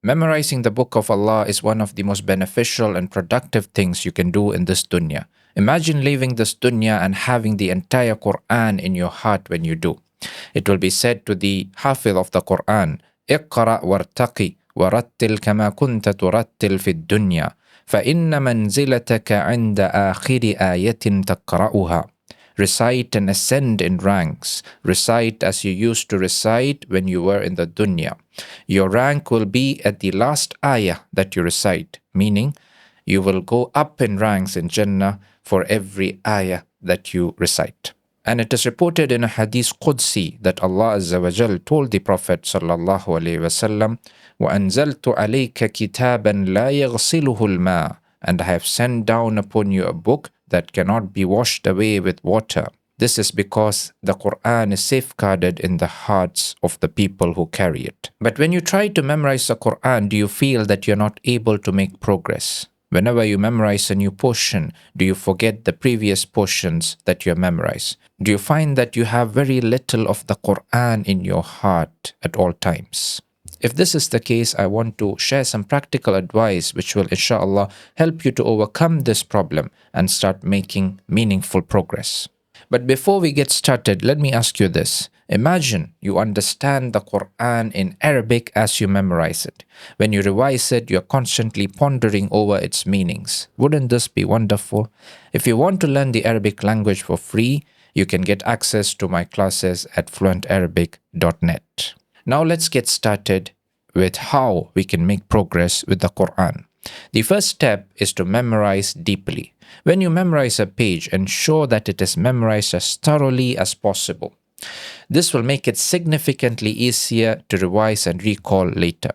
Memorizing the Book of Allah is one of the most beneficial and productive things you can do in this dunya. Imagine leaving this dunya and having the entire Quran in your heart when you do. It will be said to the Hafiz of the Quran, اقرأ وارتقي ورتل كما كنت ترتل في الدنيا فإن منزلتك عند آخر آية تقرأها. Recite and ascend in ranks. Recite as you used to recite when you were in the dunya. Your rank will be at the last ayah that you recite, meaning you will go up in ranks in Jannah for every ayah that you recite. And it is reported in a hadith Qudsi that Allah Azza wa Jal told the Prophet sallallahu alaihi wasallam, وَأَنزَلْتُ عَلَيْكَ كِتَابًا لَا يَغْسِلُهُ الْمَاءُ. And I have sent down upon you a book that cannot be washed away with water. This is because the Quran is safeguarded in the hearts of the people who carry it. But when you try to memorize the Quran, do you feel that you're not able to make progress? Whenever you memorize a new portion, do you forget the previous portions that you memorized? Do you find that you have very little of the Quran in your heart at all times? If this is the case, I want to share some practical advice which will inshallah help you to overcome this problem and start making meaningful progress. But before we get started, let me ask you this. Imagine you understand the Quran in Arabic as you memorize it. When you revise it, you're constantly pondering over its meanings. Wouldn't this be wonderful? If you want to learn the Arabic language for free, you can get access to my classes at fluentarabic.net. Now let's get started with how we can make progress with the Quran. The first step is to memorize deeply. When you memorize a page, ensure that it is memorized as thoroughly as possible. This will make it significantly easier to revise and recall later.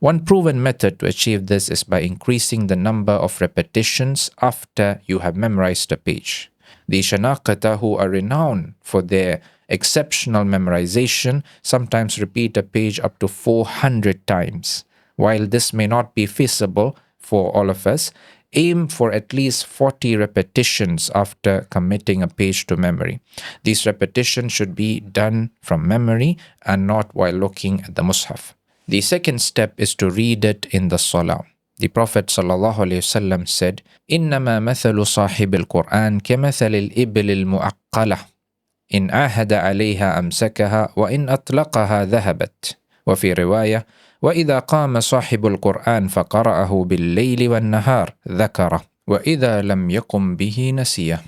One proven method to achieve this is by increasing the number of repetitions after you have memorized a page. The Shanaqata, who are renowned for their exceptional memorization, sometimes repeat a page up to 400 times. While this may not be feasible for all of us, aim for at least 40 repetitions after committing a page to memory. These repetitions should be done from memory and not while looking at the Mus'haf. The second step is to read it in the Salah. The Prophet ﷺ said, إِنَّمَا مَثَلُ صَاحِبِ الْقُرْآنِ كَمَثَلِ الْإِبِلِ الْمُعَقَّلَةِ إن عاهد عليها أمسكها وإن أطلقها ذهبت. وفي رواية وإذا قام صاحب القرآن فقرأه بالليل والنهار ذكره وإذا لم يقم به نسيه.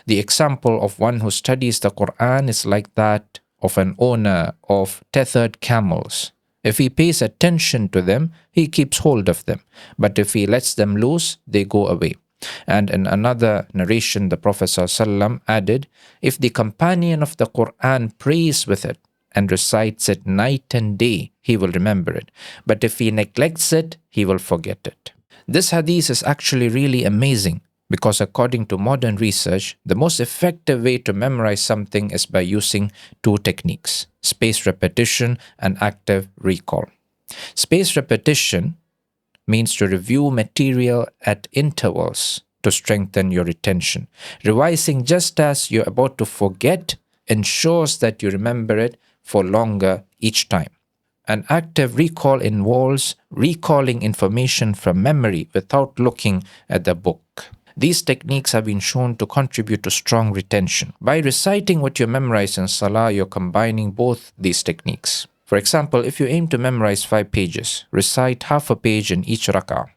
The example of one who studies the Quran is like that of an owner of tethered camels. If he pays attention to them, he keeps hold of them. But if he lets them loose, they go away. And in another narration, the Prophet ﷺ added, if the companion of the Quran prays with it and recites it night and day, he will remember it. But if he neglects it, he will forget it. This hadith is actually really amazing because according to modern research, the most effective way to memorize something is by using two techniques, spaced repetition and active recall. Spaced repetition means to review material at intervals to strengthen your retention. Revising just as you're about to forget ensures that you remember it for longer each time. An active recall involves recalling information from memory without looking at the book. These techniques have been shown to contribute to strong retention. By reciting what you memorize in Salah, you're combining both these techniques. For example, if you aim to memorize 5 pages, recite half a page in each rak'ah.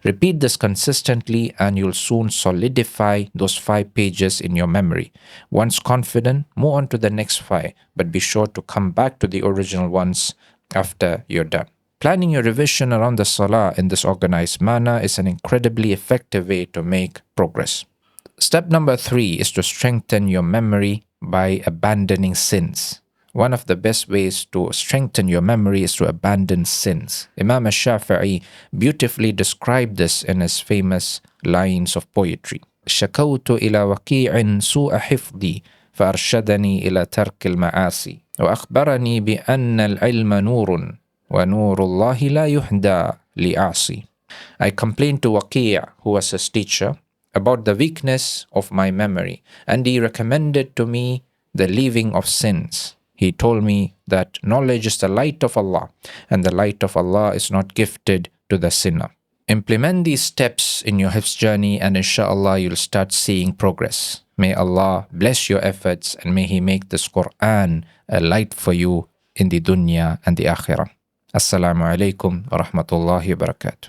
Repeat this consistently and you'll soon solidify those 5 pages in your memory. Once confident, move on to the next 5, but be sure to come back to the original ones after you're done. Planning your revision around the Salah in this organized manner is an incredibly effective way to make progress. Step number 3 is to strengthen your memory by abandoning sins. One of the best ways to strengthen your memory is to abandon sins. Imam al-Shafi'i beautifully described this in his famous lines of poetry. شكوت إلى وكيع سوء حفظي فأرشدني إلى ترك المعاصي وأخبرني بأن العلم نور ونور الله لا يهدى لأعصي. I complained to Waqi', who was his teacher, about the weakness of my memory, and he recommended to me the leaving of sins. He told me that knowledge is the light of Allah, and the light of Allah is not gifted to the sinner. Implement these steps in your hifz journey, and inshallah you'll start seeing progress. May Allah bless your efforts, and may He make this Quran a light for you in the dunya and the akhirah. Assalamu alaikum wa rahmatullahi wa barakatuh.